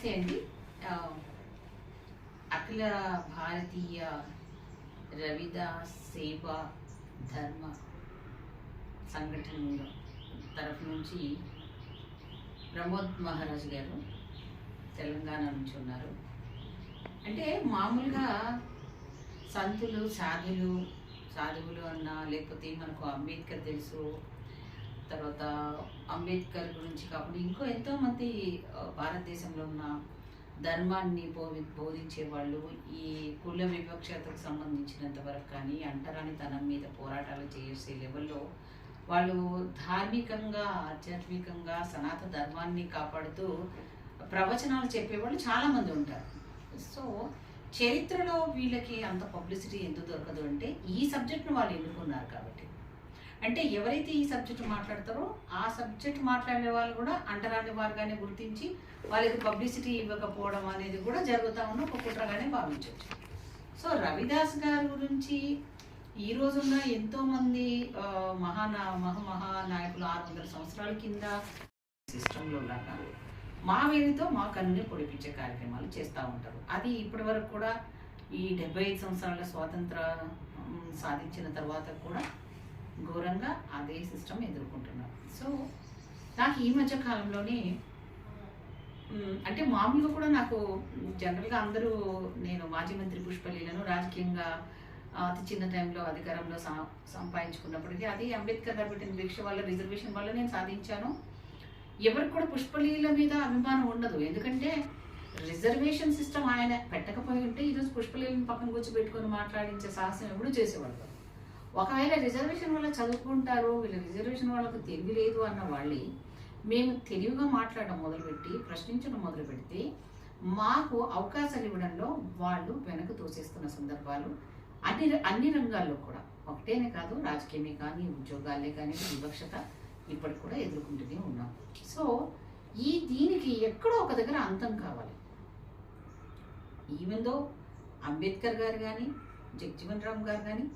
నమస్తే అండి. ఆహ్, అఖిల భారతీయ రవిదాస్ సేవా ధర్మ సంఘటన తరఫు నుంచి ప్రమోద్ మహారాజ్ గారు తెలంగాణ నుంచి ఉన్నారు. అంటే మామూలుగా సంతులు సాధువులు అన్నా, లేకపోతే మనకు అంబేద్కర్ తెలుసు. తర్వాత అంబేద్కర్ గురించి కాకుండా ఇంకో ఎంతోమంది భారతదేశంలో ఉన్న ధర్మాన్ని బోధించే వాళ్ళు ఈ కుల వివక్షతకు సంబంధించినంత వరకు కానీ అంటరానితనం మీద పోరాటాలు చేసే లెవెల్లో వాళ్ళు ధార్మికంగా, ఆధ్యాత్మికంగా సనాతన ధర్మాన్ని కాపాడుతూ ప్రవచనాలు చెప్పేవాళ్ళు చాలామంది ఉంటారు. సో చరిత్రలో వీళ్ళకి అంత పబ్లిసిటీ ఎందుకు దొరకదు అంటే ఈ సబ్జెక్ట్ను వాళ్ళు ఎన్నుకున్నారు కాబట్టి. అంటే ఎవరైతే ఈ సబ్జెక్ట్ మాట్లాడతారో ఆ సబ్జెక్ట్ మాట్లాడే వాళ్ళు కూడా అంటరాని వారుగానే గుర్తించి వాళ్ళకి పబ్లిసిటీ ఇవ్వకపోవడం అనేది కూడా జరుగుతూ ఉన్న ఒక కుట్రగానే భావించవచ్చు. సో రవిదాస్ గారి గురించి ఈ రోజున్న ఎంతోమంది మహానాయకులు 600 సంవత్సరాల కింద సిస్టంలో లాగా మా వేదితో మా కన్నుని పొడిపించే కార్యక్రమాలు చేస్తూ ఉంటారు. అది ఇప్పటి వరకు కూడా ఈ 75 సంవత్సరాల స్వాతంత్ర సాధించిన తర్వాత కూడా ఘోరంగా అదే సిస్టమ్ ఎదుర్కొంటున్నారు. సో నాకు ఈ మధ్య కాలంలోనే అంటే మామూలుగా కూడా నాకు జనరల్గా అందరూ నేను మాజీ మంత్రి పుష్పలీలను రాజకీయంగా అతి చిన్న టైంలో అధికారంలో సంపాదించుకున్నప్పటికీ అది అంబేద్కర్ గారు పెట్టిన దీక్ష వల్ల, రిజర్వేషన్ వల్ల నేను సాధించాను. ఎవరికి కూడా పుష్పలీల మీద అభిమానం ఉండదు. ఎందుకంటే రిజర్వేషన్ సిస్టమ్ ఆయన పెట్టకపోయి ఉంటే ఈరోజు పుష్పలీలను పక్కన కూర్చోబెట్టుకొని మాట్లాడించే సాహసం ఎప్పుడూ చేసేవాళ్ళు. ఒకవేళ రిజర్వేషన్ వల్ల చదువుకుంటారు, వీళ్ళ రిజర్వేషన్ వాళ్ళకు తెలివి లేదు అన్న వాళ్ళే మేము తెలివిగా మాట్లాడడం మొదలుపెట్టి ప్రశ్నించడం మొదలు పెడితే మాకు అవకాశాలు ఇవ్వడంలో వాళ్ళు వెనక్కి తోసేస్తున్న సందర్భాలు అన్ని రంగాల్లో కూడా, ఒకటేనే కాదు, రాజకీయమే కానీ ఉద్యోగాలే కానీ వివక్షత ఇప్పటికి కూడా ఎదుర్కొంటూనే ఉన్నాం. సో దీనికి ఎక్కడో ఒక దగ్గర అంతం కావాలి. ఈవెన్ దో అంబేద్కర్ గారు కానీ జగజ్జీవన్ రామ్ గారు కానీ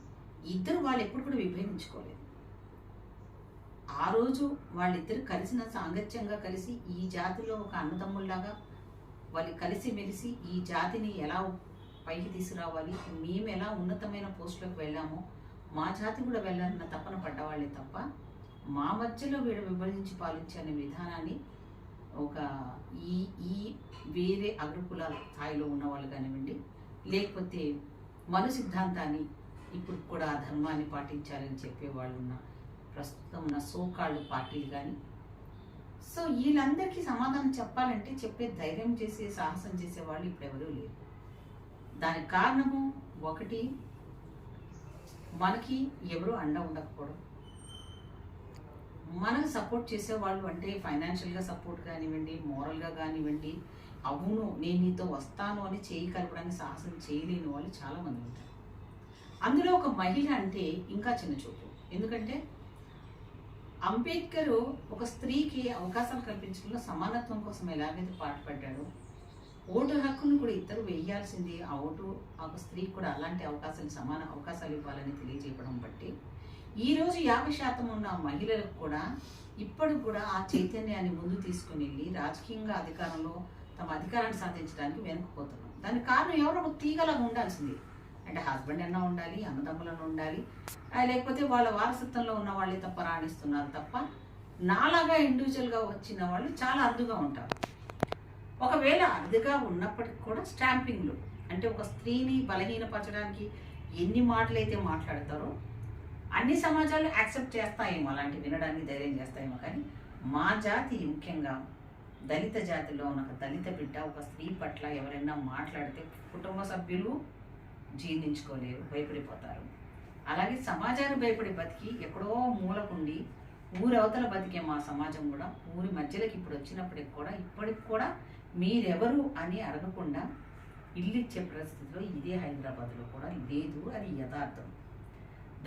ఇద్దరు వాళ్ళు ఎప్పుడు కూడా విభేదించుకోలేదు. ఆ రోజు వాళ్ళిద్దరు కలిసిన సాంగత్యంగా కలిసి ఈ జాతిలో ఒక అన్నదమ్ముల్లాగా వాళ్ళు కలిసి మెలిసి ఈ జాతిని ఎలా పైకి తీసుకురావాలి, మేము ఎలా ఉన్నతమైన పోస్టులకు వెళ్ళామో మా జాతి కూడా వెళ్ళాలన్న తపన పడ్డవాళ్ళే తప్ప మా మధ్యలో వీడు విభజించి పాలించే విధానాన్ని ఒక ఈ వేరే అగ్రకులాల స్థాయిలో ఉన్నవాళ్ళు కానివ్వండి, లేకపోతే మను సిద్ధాంతాన్ని ఇప్పుడు కూడా ఆ ధర్మాన్ని పాటించాలని చెప్పేవాళ్ళు ఉన్న ప్రస్తుతం ఉన్న సోకాళ్ళు పార్టీలు కానీ, సో వీళ్ళందరికీ సమాధానం చెప్పాలంటే చెప్పే ధైర్యం చేసే సాహసం చేసేవాళ్ళు ఇప్పుడు ఎవరూ లేరు. దానికి కారణము ఒకటి, మనకి ఎవరు అండ ఉండకపోవడం. మనకు సపోర్ట్ చేసేవాళ్ళు అంటే ఫైనాన్షియల్గా సపోర్ట్ కానివ్వండి, మోరల్గా కానివ్వండి, అవును నేను నీతో వస్తాను అని చేయి కలపడానికి సాహసం చేయలేని వాళ్ళు చాలామంది ఉంటారు. అందులో ఒక మహిళ అంటే ఇంకా చిన్న చూపు. ఎందుకంటే అంబేద్కర్ ఒక స్త్రీకి అవకాశాలు కల్పించడంలో సమానత్వం కోసం ఎలాగైతే పాటుపడ్డాడో, ఓటు హక్కును కూడా ఇద్దరు వేయాల్సింది, ఆ ఓటు ఒక స్త్రీకి కూడా అలాంటి అవకాశాలు, సమాన అవకాశాలు ఇవ్వాలని తెలియజేయడం బట్టి ఈరోజు 50% ఉన్న మహిళలకు కూడా ఇప్పటికి కూడా ఆ చైతన్యాన్ని ముందు తీసుకుని వెళ్ళి రాజకీయంగా అధికారంలో తమ అధికారాన్ని సాధించడానికి వెనుకపోతున్నాం. దానికి కారణం ఎవరో ఒక తీగలాగా ఉండాల్సింది. అంటే హస్బెండ్ అన్నా ఉండాలి, అన్నదమ్ములను ఉండాలి, లేకపోతే వాళ్ళ వారసత్వంలో ఉన్న వాళ్ళే తప్ప రాణిస్తున్నారు తప్ప నాలాగా ఇండివిజువల్గా వచ్చిన వాళ్ళు చాలా అరుదుగా ఉంటారు. ఒకవేళ అరుదుగా ఉన్నప్పటికీ కూడా స్టాంపింగ్లు అంటే ఒక స్త్రీని బలహీనపరచడానికి ఎన్ని మాటలైతే మాట్లాడతారో అన్ని సమాజాలు యాక్సెప్ట్ చేస్తాయేమో, అలాంటి వినడానికి ధైర్యం చేస్తాయేమో. కానీ మా జాతి, ముఖ్యంగా దళిత జాతిలో ఉన్న ఒక దళిత బిడ్డ ఒక స్త్రీ పట్ల ఎవరైనా మాట్లాడితే కుటుంబ సభ్యులు జీర్ణించుకోలేరు, భయపడిపోతారు. అలాగే సమాజాన్ని భయపడి బతికి ఎక్కడో మూలకుండి ఊరి అవతల బతికే మా సమాజం కూడా ఊరి మధ్యలోకి ఇప్పుడు వచ్చినప్పటికి కూడా ఇప్పటికి కూడా మీరెవరు అని అడగకుండా ఇల్లు ఇచ్చే పరిస్థితిలో ఇదే హైదరాబాద్లో కూడా లేదు. అది యథార్థం.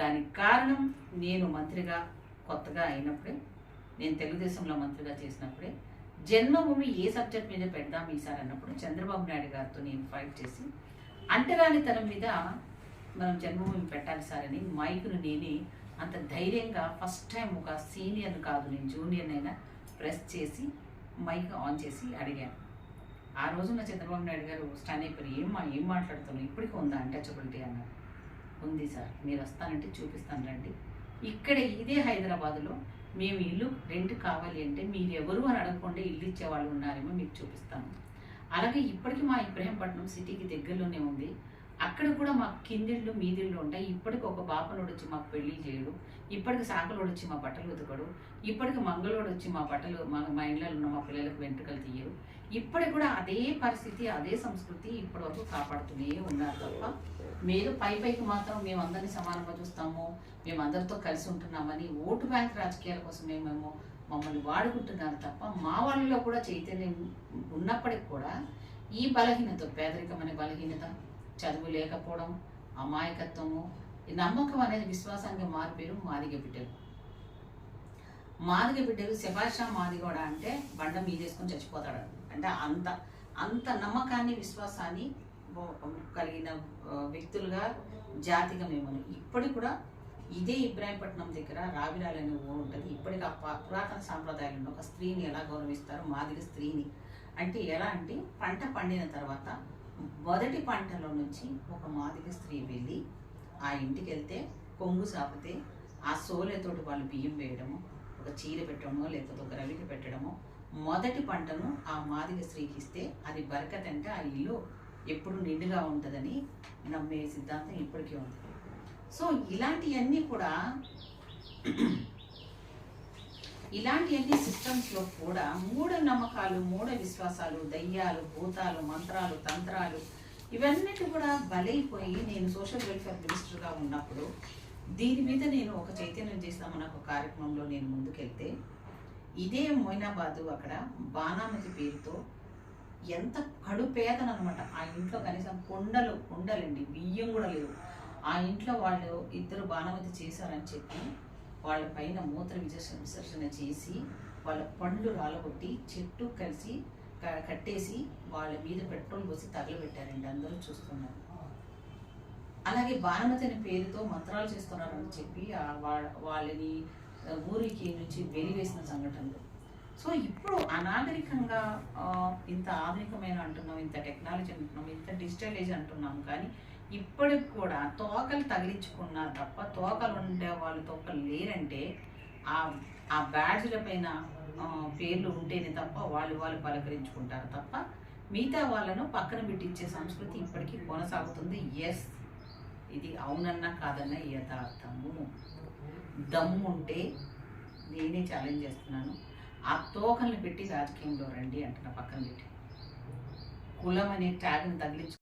దానికి కారణం నేను మంత్రిగా కొత్తగా అయినప్పుడే, నేను తెలుగుదేశంలో మంత్రిగా చేసినప్పుడే జన్మభూమి ఏ సబ్జెక్ట్ మీద పెడదాం ఈసారి అన్నప్పుడు చంద్రబాబు నాయుడు గారితో నేను ఫైట్ చేసి అంటరానితనం మీద మనం జన్మభూమి పెట్టాలి సార్ అని మైకును నేనే అంత ధైర్యంగా ఫస్ట్ టైం ఒక సీనియర్ కాదు, నేను జూనియర్ అయినా ప్రెస్ చేసి మైక్ ఆన్ చేసి అడిగాను. ఆ రోజున చంద్రబాబు నాయుడు గారు స్టాండ్ అయిపోయి ఏం మాట్లాడుతున్నావు, ఇప్పటికీ ఉందా అన్టచబిలిటీ అన్నారు. ఉంది సార్, మీరు వస్తానంటే చూపిస్తాను రండి. ఇక్కడ ఇదే హైదరాబాదులో మేము ఇల్లు రెంట్ కావాలి అంటే మీరు ఎవరు అని అడగకుండా ఇల్లు ఇచ్చేవాళ్ళు ఉన్నారేమో మీకు చూపిస్తాను. అలాగే ఇప్పటికీ మా ఇబ్రహీంపట్నం సిటీకి దగ్గరలోనే ఉంది. అక్కడ కూడా మాకు కిందిళ్ళు మీదిళ్ళు ఉంటాయి. ఇప్పటికి ఒక బాపనోడు వచ్చి మాకు పెళ్లి చేయడు, ఇప్పటికి సాకలోడు వచ్చి మా బట్టలు ఉతకడు, ఇప్పటికి మంగళోడు వచ్చి మా బట్టలు మా ఇంట్లో ఉన్న మా పిల్లలకు వెంట్రుకలు తీయరు. ఇప్పటికి కూడా అదే పరిస్థితి, అదే సంస్కృతి ఇప్పటి వరకు కాపాడుతూనే ఉన్నారు తప్ప మీరు పైకి మాత్రం మేమందరినీ సమానంగా చూస్తాము, మేమందరితో కలిసి ఉంటున్నామని ఓటు బ్యాంక్ రాజకీయాల కోసమే మమ్మల్ని వాడుకుంటున్నారు తప్ప మా వాళ్ళలో కూడా చైతన్యం ఉన్నప్పటికి కూడా ఈ బలహీనత, పేదరికం అనే బలహీనత, చదువు లేకపోవడం, అమాయకత్వము, ఈ నమ్మకం అనేది విశ్వాసానికి మారిపోయారు మాదిగ బిడ్డలు. మాదిగ బిడ్డలు శభాషా మాదిగోడ అంటే బండ మీదేసుకొని చచ్చిపోతాడు. అంటే అంత నమ్మకాన్ని విశ్వాసాన్ని కలిగిన వ్యక్తులుగా జాతిగా మేము ఇప్పటికి కూడా ఇదే ఇబ్రాహీంపట్నం దగ్గర రావిరాలనే ఊరు ఉంటుంది. ఇప్పటికి ఆ పురాతన సాంప్రదాయాలను ఒక స్త్రీని ఎలా గౌరవిస్తారు, మాదిగ స్త్రీని అంటే ఎలా అంటే పంట పండిన తర్వాత మొదటి పంటలో నుంచి ఒక మాదిగ స్త్రీ వెళ్ళి ఆ ఇంటికి వెళ్తే కొంగు సాపితే ఆ సోలెతోటి వాళ్ళు బియ్యం వేయడము, ఒక చీర పెట్టడమో లేకపోతే ఒక రవికి పెట్టడమో, మొదటి పంటను ఆ మాదిగ స్త్రీకి ఇస్తే అది బరకత్ అంటే ఆ ఇల్లు ఎప్పుడు నిండుగా ఉంటుందని నమ్మే సిద్ధాంతం ఇప్పటికీ ఉంది. సో ఇలాంటివన్నీ కూడా ఇలాంటివన్నీ సిస్టమ్స్లో కూడా మూఢ నమ్మకాలు, మూఢ విశ్వాసాలు, దయ్యాలు, భూతాలు, మంత్రాలు, తంత్రాలు ఇవన్నిటి కూడా బలైపోయి నేను సోషల్ వెల్ఫేర్ మినిస్టర్గా ఉన్నప్పుడు దీని మీద నేను ఒక చైతన్యం చేస్తామన్న ఒక కార్యక్రమంలో నేను ముందుకెళ్తే ఇదే మొయినాబాదు అక్కడ బాణామతి పేరుతో ఎంత కడుపేదనమాట. ఆ ఇంట్లో కనీసం కొండలండి బియ్యం కూడా లేవు. ఆ ఇంట్లో వాళ్ళు ఇద్దరు బాణామతి చేశారని చెప్పి వాళ్ళ పైన మూత్ర విసర్జన చేసి వాళ్ళ పండ్లు రాలగొట్టి చెట్టు కలిసి కట్టేసి వాళ్ళ మీద పెట్రోల్ పోసి తగలబెట్టారండి. అందరూ చూస్తున్నారు. అలాగే బాణమతి అనే పేరుతో మంత్రాలు చేస్తున్నారని చెప్పి వాళ్ళని ఊరికి నుంచి వెలివేసిన సంఘటనలు. సో ఇప్పుడు అనాగరికంగా ఇంత ఆధునికమైన అంటున్నాం, ఇంత టెక్నాలజీ అంటున్నాం, ఇంత డిజిటల్ ఏజ్ అంటున్నాం, కానీ ఇప్పటికి కూడా తోకలు తగిలించుకున్నా తప్ప తోకలు ఉండే వాళ్ళు తోకలు లేరంటే ఆ బ్యాడ్జ్ల పైన పేర్లు ఉంటేనే తప్ప వాళ్ళు పలకరించుకుంటారు తప్ప మిగతా వాళ్ళను పక్కన పెట్టించే సంస్కృతి ఇప్పటికీ కొనసాగుతుంది. ఎస్, ఇది అవునన్నా కాదన్నా యథార్థము. దమ్ము ఉంటే నేనే ఛాలెంజ్ చేస్తున్నాను, ఆ తోకల్ని పెట్టి రాజకీయంలో రండి అంటున్నా. పక్కన పెట్టి కులం అనే ట్యాగ్ని తగిలించు